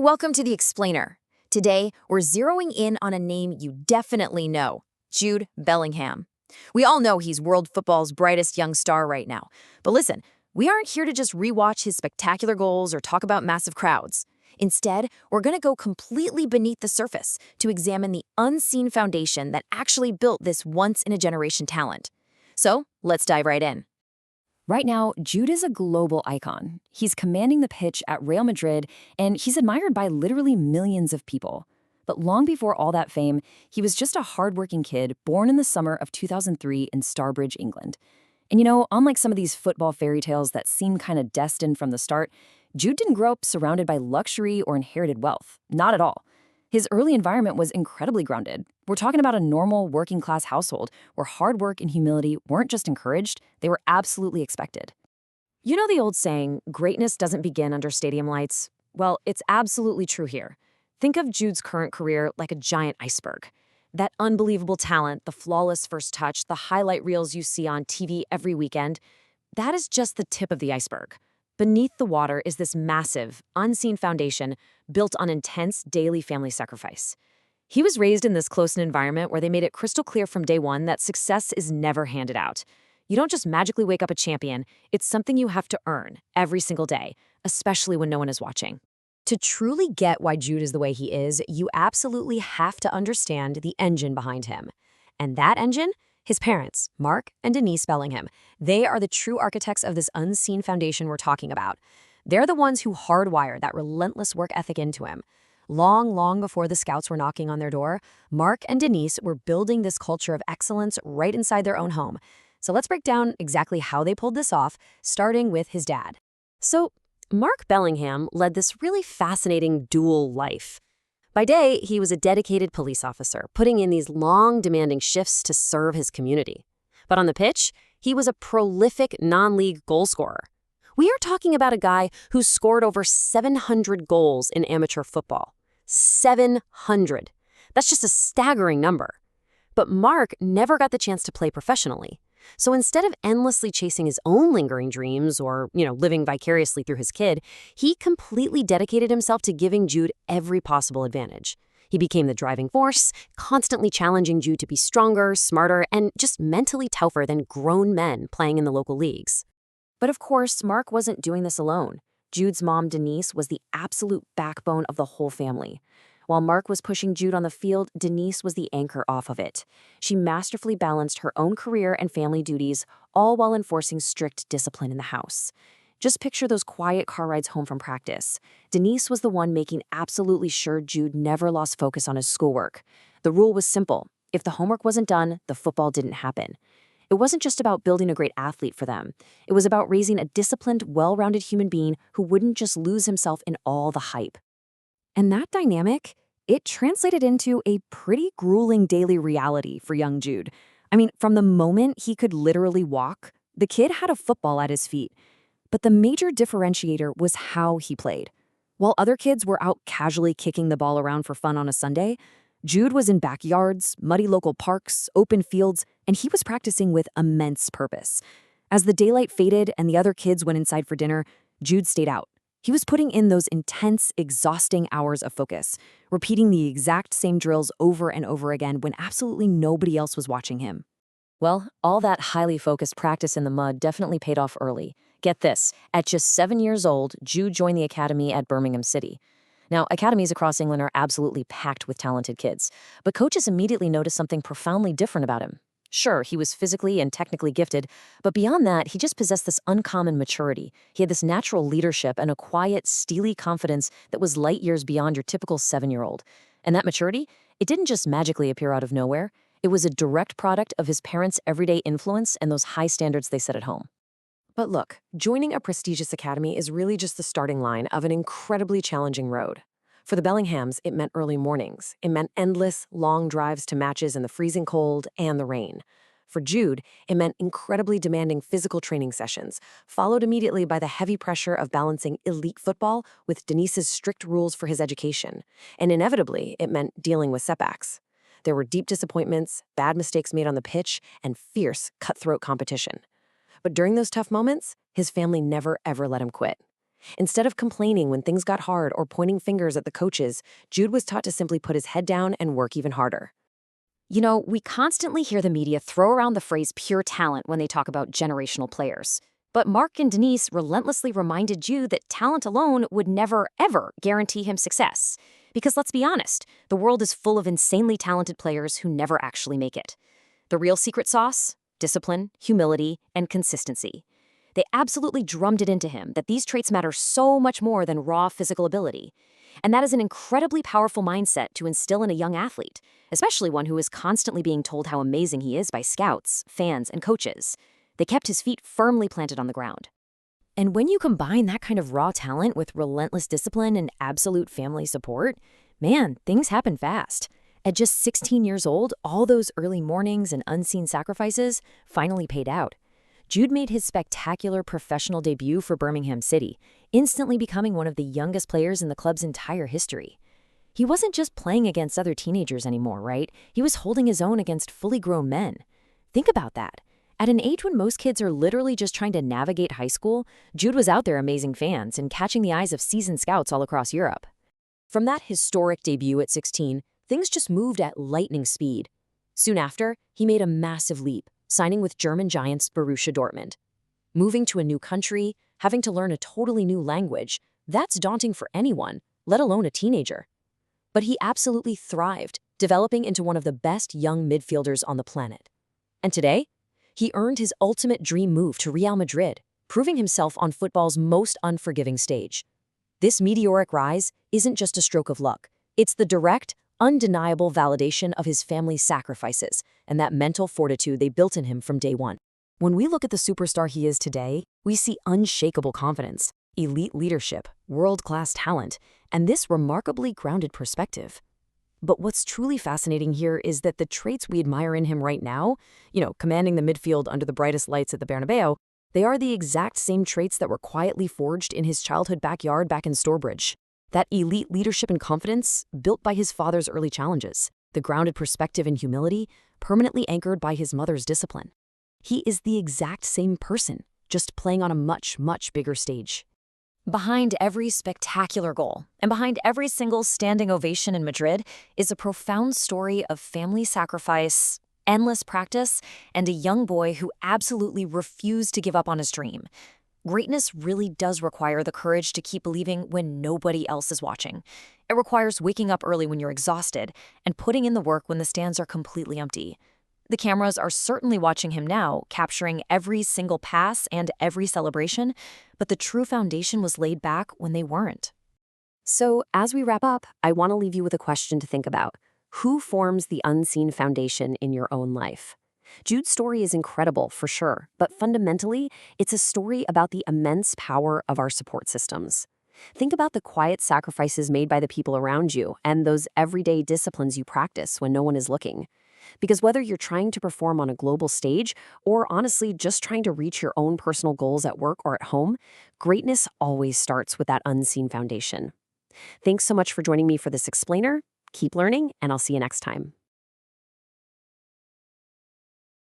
Welcome to The Explainer. Today, we're zeroing in on a name you definitely know, Jude Bellingham. We all know he's world football's brightest young star right now. But listen, we aren't here to just rewatch his spectacular goals or talk about massive crowds. Instead, we're going to go completely beneath the surface to examine the unseen foundation that actually built this once-in-a-generation talent. So, let's dive right in. Right now, Jude is a global icon. He's commanding the pitch at Real Madrid, and he's admired by literally millions of people. But long before all that fame, he was just a hardworking kid born in the summer of 2003 in Stourbridge, England. And unlike some of these football fairy tales that seem kind of destined from the start, Jude didn't grow up surrounded by luxury or inherited wealth. Not at all. His early environment was incredibly grounded. We're talking about a normal working-class household where hard work and humility weren't just encouraged, they were absolutely expected. You know the old saying, greatness doesn't begin under stadium lights? Well, it's absolutely true here. Think of Jude's current career like a giant iceberg. That unbelievable talent, the flawless first touch, the highlight reels you see on TV every weekend, that is just the tip of the iceberg. Beneath the water is this massive, unseen foundation built on intense daily family sacrifice. He was raised in this close-knit environment where they made it crystal clear from day one that success is never handed out. You don't just magically wake up a champion, it's something you have to earn every single day, especially when no one is watching. To truly get why Jude is the way he is, you absolutely have to understand the engine behind him. And that engine? His parents, Mark and Denise Bellingham. They are the true architects of this unseen foundation we're talking about. They're the ones who hardwired that relentless work ethic into him. Long before the scouts were knocking on their door, Mark and Denise were building this culture of excellence right inside their own home. So let's break down exactly how they pulled this off, starting with his dad. So, Mark Bellingham led this really fascinating dual life. By day, he was a dedicated police officer, putting in these long, demanding shifts to serve his community. But on the pitch, he was a prolific non-league goal scorer. We are talking about a guy who scored over 700 goals in amateur football. 700. That's just a staggering number. But Mark never got the chance to play professionally. So instead of endlessly chasing his own lingering dreams or, living vicariously through his kid, he completely dedicated himself to giving Jude every possible advantage. He became the driving force, constantly challenging Jude to be stronger, smarter, and just mentally tougher than grown men playing in the local leagues. But of course, Mark wasn't doing this alone. Jude's mom, Denise, was the absolute backbone of the whole family. While Mark was pushing Jude on the field, Denise was the anchor off of it. She masterfully balanced her own career and family duties, all while enforcing strict discipline in the house. Just picture those quiet car rides home from practice. Denise was the one making absolutely sure Jude never lost focus on his schoolwork. The rule was simple. If the homework wasn't done, the football didn't happen. It wasn't just about building a great athlete for them. It was about raising a disciplined, well-rounded human being who wouldn't just lose himself in all the hype. And that dynamic, it translated into a pretty grueling daily reality for young Jude. I mean, from the moment he could literally walk, the kid had a football at his feet. But the major differentiator was how he played. While other kids were out casually kicking the ball around for fun on a Sunday, Jude was in backyards, muddy local parks, open fields, and he was practicing with immense purpose. As the daylight faded and the other kids went inside for dinner, Jude stayed out. He was putting in those intense, exhausting hours of focus, repeating the exact same drills over and over again when absolutely nobody else was watching him. Well, all that highly focused practice in the mud definitely paid off early. Get this, at just 7 years old, Jude joined the academy at Birmingham City. Now, academies across England are absolutely packed with talented kids, but coaches immediately noticed something profoundly different about him. Sure, he was physically and technically gifted, but beyond that, he just possessed this uncommon maturity. He had this natural leadership and a quiet, steely confidence that was light years beyond your typical 7-year-old. And that maturity, it didn't just magically appear out of nowhere. It was a direct product of his parents' everyday influence and those high standards they set at home. But look, joining a prestigious academy is really just the starting line of an incredibly challenging road. For the Bellinghams, it meant early mornings. It meant endless, long drives to matches in the freezing cold and the rain. For Jude, it meant incredibly demanding physical training sessions, followed immediately by the heavy pressure of balancing elite football with Denise's strict rules for his education. And inevitably, it meant dealing with setbacks. There were deep disappointments, bad mistakes made on the pitch, and fierce, cutthroat competition. But during those tough moments, his family never ever let him quit. Instead of complaining when things got hard or pointing fingers at the coaches, Jude was taught to simply put his head down and work even harder. You know, we constantly hear the media throw around the phrase pure talent when they talk about generational players. But Mark and Denise relentlessly reminded Jude that talent alone would never, ever guarantee him success. Because let's be honest, the world is full of insanely talented players who never actually make it. The real secret sauce? Discipline, humility, and consistency. They absolutely drummed it into him that these traits matter so much more than raw physical ability. And that is an incredibly powerful mindset to instill in a young athlete, especially one who is constantly being told how amazing he is by scouts, fans, and coaches. They kept his feet firmly planted on the ground. And when you combine that kind of raw talent with relentless discipline and absolute family support, man, things happen fast. At just 16 years old, all those early mornings and unseen sacrifices finally paid out. Jude made his spectacular professional debut for Birmingham City, instantly becoming one of the youngest players in the club's entire history. He wasn't just playing against other teenagers anymore, right? He was holding his own against fully grown men. Think about that. At an age when most kids are literally just trying to navigate high school, Jude was out there amazing fans and catching the eyes of seasoned scouts all across Europe. From that historic debut at 16, things just moved at lightning speed. Soon after, he made a massive leap, signing with German giants Borussia Dortmund. Moving to a new country, having to learn a totally new language, that's daunting for anyone, let alone a teenager. But he absolutely thrived, developing into one of the best young midfielders on the planet. And today, he earned his ultimate dream move to Real Madrid, proving himself on football's most unforgiving stage. This meteoric rise isn't just a stroke of luck. It's the direct, undeniable validation of his family's sacrifices and that mental fortitude they built in him from day one. When we look at the superstar he is today, we see unshakable confidence, elite leadership, world-class talent, and this remarkably grounded perspective. But what's truly fascinating here is that the traits we admire in him right now, commanding the midfield under the brightest lights at the Bernabeu, they are the exact same traits that were quietly forged in his childhood backyard back in Stourbridge. That elite leadership and confidence, built by his father's early challenges, the grounded perspective and humility, permanently anchored by his mother's discipline. He is the exact same person, just playing on a much, much bigger stage. Behind every spectacular goal, and behind every single standing ovation in Madrid, is a profound story of family sacrifice, endless practice, and a young boy who absolutely refused to give up on his dream. Greatness really does require the courage to keep believing when nobody else is watching. It requires waking up early when you're exhausted and putting in the work when the stands are completely empty. The cameras are certainly watching him now, capturing every single pass and every celebration, but the true foundation was laid back when they weren't. So, as we wrap up, I want to leave you with a question to think about. Who forms the unseen foundation in your own life? Jude's story is incredible, for sure, but fundamentally, it's a story about the immense power of our support systems. Think about the quiet sacrifices made by the people around you and those everyday disciplines you practice when no one is looking. Because whether you're trying to perform on a global stage or honestly just trying to reach your own personal goals at work or at home, greatness always starts with that unseen foundation. Thanks so much for joining me for this explainer. Keep learning, and I'll see you next time.